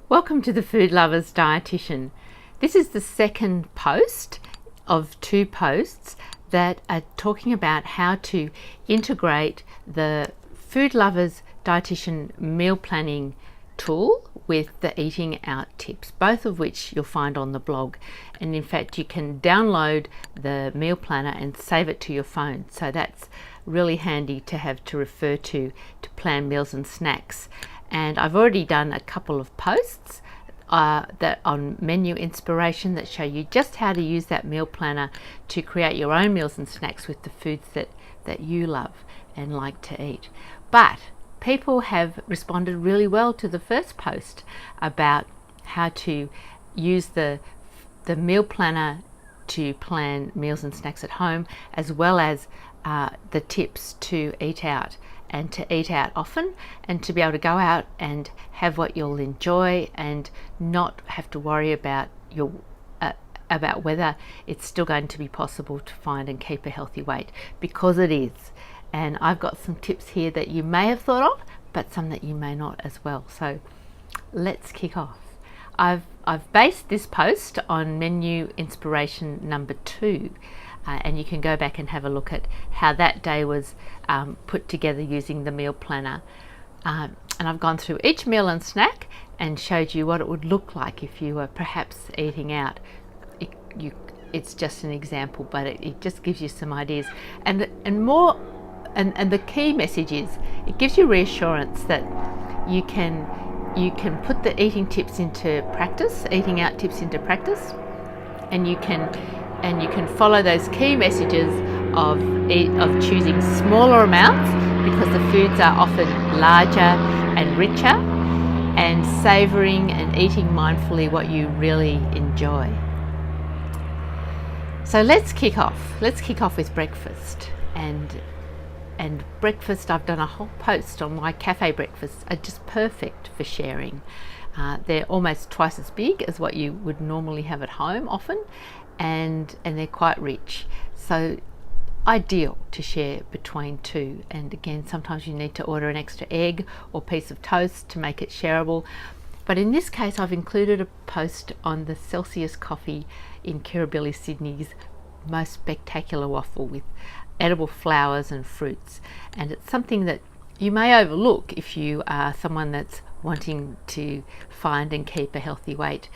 Welcome to the Food Lovers Dietitian. This is the second post of two posts that are talking about how to integrate the Food Lovers Dietitian meal planning tool with the eating out tips, both of which you'll find on the blog. And in fact, you can download the meal planner and save it to your phone. So that's really handy to have to refer to plan meals and snacks. And I've already done a couple of posts that on menu inspiration that show you just how to use that meal planner to create your own meals and snacks with the foods that you love and like to eat. But people have responded really well to the first post about how to use the meal planner to plan meals and snacks at home, as well as the tips to eat out, and to eat out often, and to be able to go out and have what you'll enjoy and not have to worry about about whether it's still going to be possible to find and keep a healthy weight, because it is. And I've got some tips here that you may have thought of, but some that you may not as well. So let's kick off. I've based this post on menu inspiration number 2. And you can go back and have a look at how that day was put together using the meal planner. And I've gone through each meal and snack and showed you what it would look like if you were perhaps eating out. It's just an example, but it just gives you some ideas. And the key message is it gives you reassurance that you can put the eating tips into practice, eating out tips into practice, and you can follow those key messages of choosing smaller amounts, because the foods are often larger and richer, and savouring and eating mindfully what you really enjoy. So let's kick off. Let's kick off with breakfast. And breakfast, I've done a whole post on why cafe breakfasts are just perfect for sharing. They're almost twice as big as what you would normally have at home often, and they're quite rich, so ideal to share between two. And again, sometimes you need to order an extra egg or piece of toast to make it shareable, but in this case I've included a post on the Celsius coffee in Kirribilli, Sydney's most spectacular waffle with edible flowers and fruits. And it's something that you may overlook if you are someone that's wanting to find and keep a healthy weight.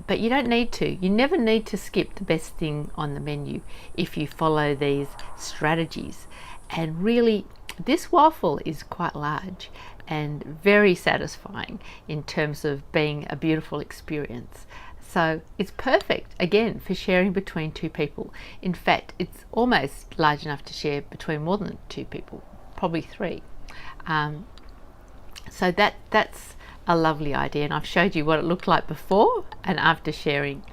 But you don't need to. You never need to skip the best thing on the menu if you follow these strategies. And really, this waffle is quite large and very satisfying in terms of being a beautiful experience. So it's perfect, again, for sharing between two people. In fact, it's almost large enough to share between more than 2 people, probably 3. So that's a lovely idea, and I've showed you what it looked like before and after sharing.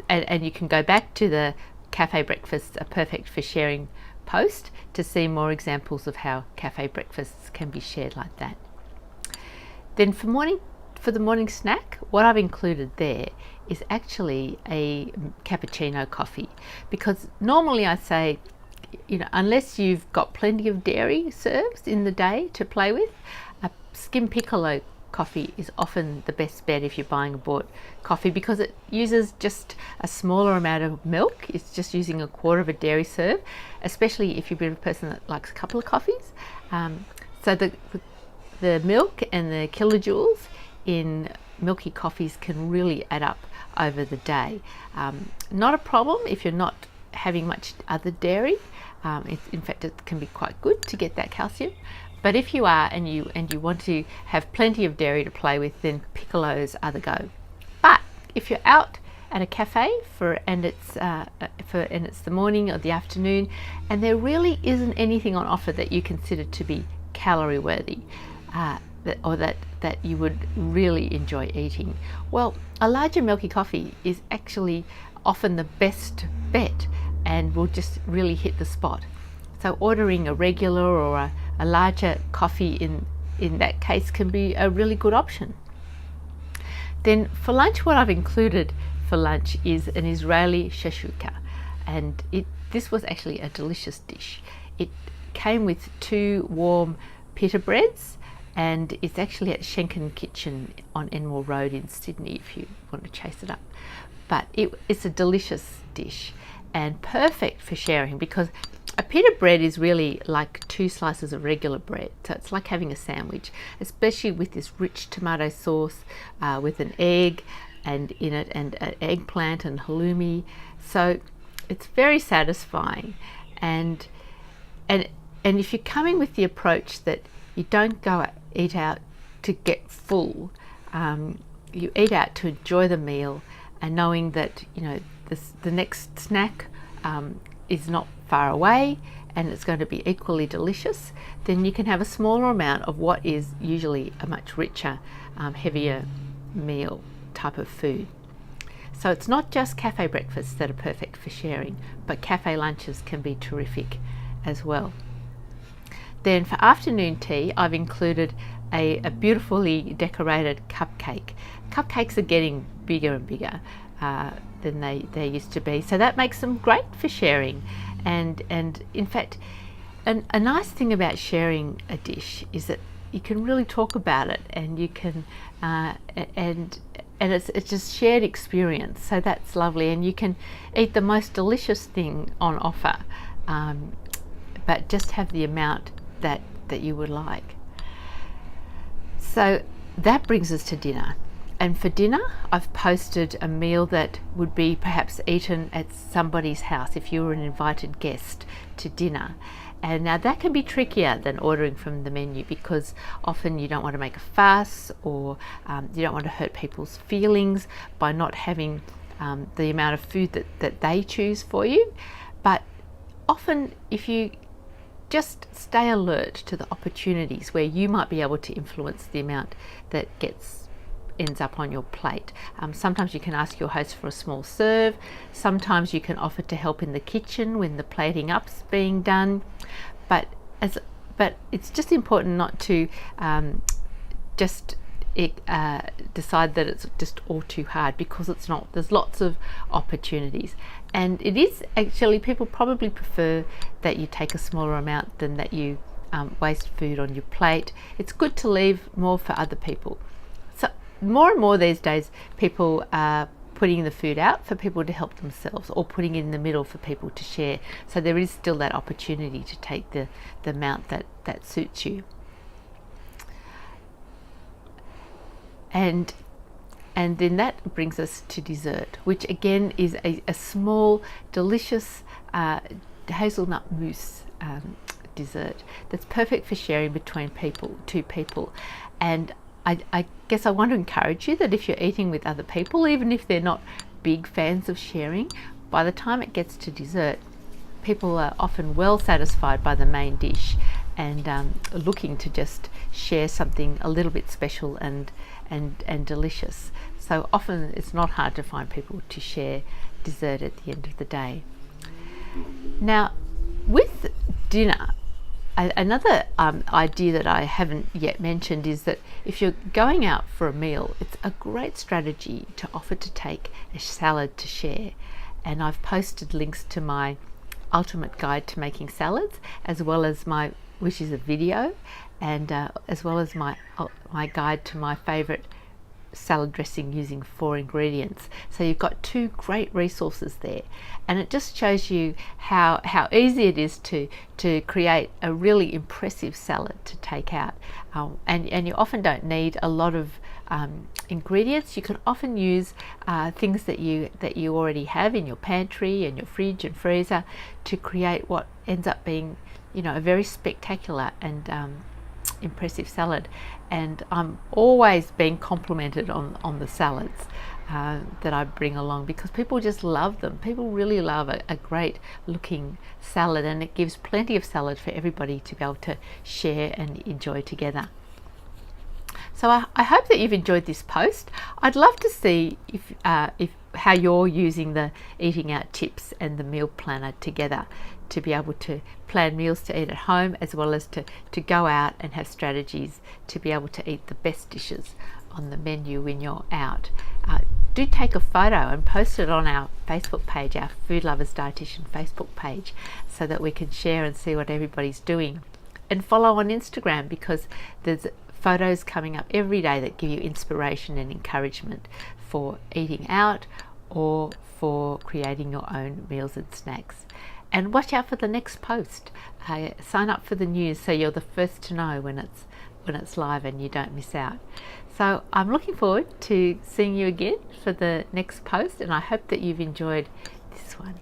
And you can go back to the cafe breakfasts are perfect for sharing post to see more examples of how cafe breakfasts can be shared like that. Then for the morning snack, what I've included there is actually a cappuccino coffee, because normally I say, unless you've got plenty of dairy serves in the day to play with, a skim piccolo coffee is often the best bet if you're buying a bought coffee, because it uses just a smaller amount of milk. It's just using 1/4 of a dairy serve, especially if you're a person that likes a couple of coffees. So the milk and the kilojoules in milky coffees can really add up over the day. Not a problem if you're not having much other dairy. In fact, it can be quite good to get that calcium. But if you are and you want to have plenty of dairy to play with, then piccolos are the go. But if you're out at a cafe and it's the morning or the afternoon, and there really isn't anything on offer that you consider to be calorie worthy, that you would really enjoy eating, well, a larger milky coffee is actually often the best bet and will just really hit the spot. So ordering a regular or a larger coffee in that case can be a really good option. Then for lunch, what I've included for lunch is an Israeli shashuka, and this was actually a delicious dish. It came with 2 warm pita breads and it's actually at Schenken Kitchen on Enmore Road in Sydney if you want to chase it up. But it's a delicious dish and perfect for sharing, because a pita bread is really like 2 slices of regular bread, so it's like having a sandwich, especially with this rich tomato sauce with an egg and in it, and an eggplant and halloumi. So it's very satisfying, and if you're coming with the approach that you don't go eat out to get full, you eat out to enjoy the meal, and knowing that the next snack is not far away and it's going to be equally delicious, then you can have a smaller amount of what is usually a much richer, heavier meal type of food. So it's not just cafe breakfasts that are perfect for sharing, but cafe lunches can be terrific as well. Then for afternoon tea, I've included a beautifully decorated cupcake. Cupcakes are getting bigger and bigger than they used to be, so that makes them great for sharing. And in fact, a nice thing about sharing a dish is that you can really talk about it, and you can and it's just shared experience. So that's lovely, and you can eat the most delicious thing on offer, but just have the amount that you would like. So that brings us to dinner. And for dinner, I've posted a meal that would be perhaps eaten at somebody's house if you were an invited guest to dinner. And now that can be trickier than ordering from the menu, because often you don't want to make a fuss, or you don't want to hurt people's feelings by not having the amount of food that they choose for you. But often, if you just stay alert to the opportunities where you might be able to influence the amount that ends up on your plate. Sometimes you can ask your host for a small serve. Sometimes you can offer to help in the kitchen when the plating up's being done. But it's just important not to decide that it's just all too hard, because it's not. There's lots of opportunities, and it is actually, people probably prefer that you take a smaller amount than that you waste food on your plate. It's good to leave more for other people. So more and more these days, people are putting the food out for people to help themselves, or putting it in the middle for people to share. So there is still that opportunity to take the amount that suits you. And then that brings us to dessert, which again is a small, delicious hazelnut mousse dessert that's perfect for sharing between two people. And I guess I want to encourage you that if you're eating with other people, even if they're not big fans of sharing, by the time it gets to dessert, people are often well satisfied by the main dish, and looking to just share something a little bit special and delicious. So often it's not hard to find people to share dessert at the end of the day. Now, with dinner, another idea that I haven't yet mentioned is that if you're going out for a meal, it's a great strategy to offer to take a salad to share. And I've posted links to my ultimate guide to making salads, as well as which is a video, and as well as my guide to my favourite salad dressing using 4 ingredients. So you've got 2 great resources there, and it just shows you how easy it is to create a really impressive salad to take out, and you often don't need a lot of ingredients. You can often use things that you already have in your pantry and your fridge and freezer to create what ends up being a very spectacular and impressive salad. And I'm always being complimented on the salads that I bring along, because people just love them. People really love a great looking salad, and it gives plenty of salad for everybody to be able to share and enjoy together. So I hope that you've enjoyed this post. I'd love to see if how you're using the eating out tips and the meal planner together to be able to plan meals to eat at home, as well as to go out and have strategies to be able to eat the best dishes on the menu when you're out. Do take a photo and post it on our Facebook page, our Food Lovers Dietitian Facebook page, so that we can share and see what everybody's doing. And follow on Instagram, because there's photos coming up every day that give you inspiration and encouragement for eating out or for creating your own meals and snacks. And watch out for the next post. Sign up for the news so you're the first to know when it's live and you don't miss out. So I'm looking forward to seeing you again for the next post, and I hope that you've enjoyed this one.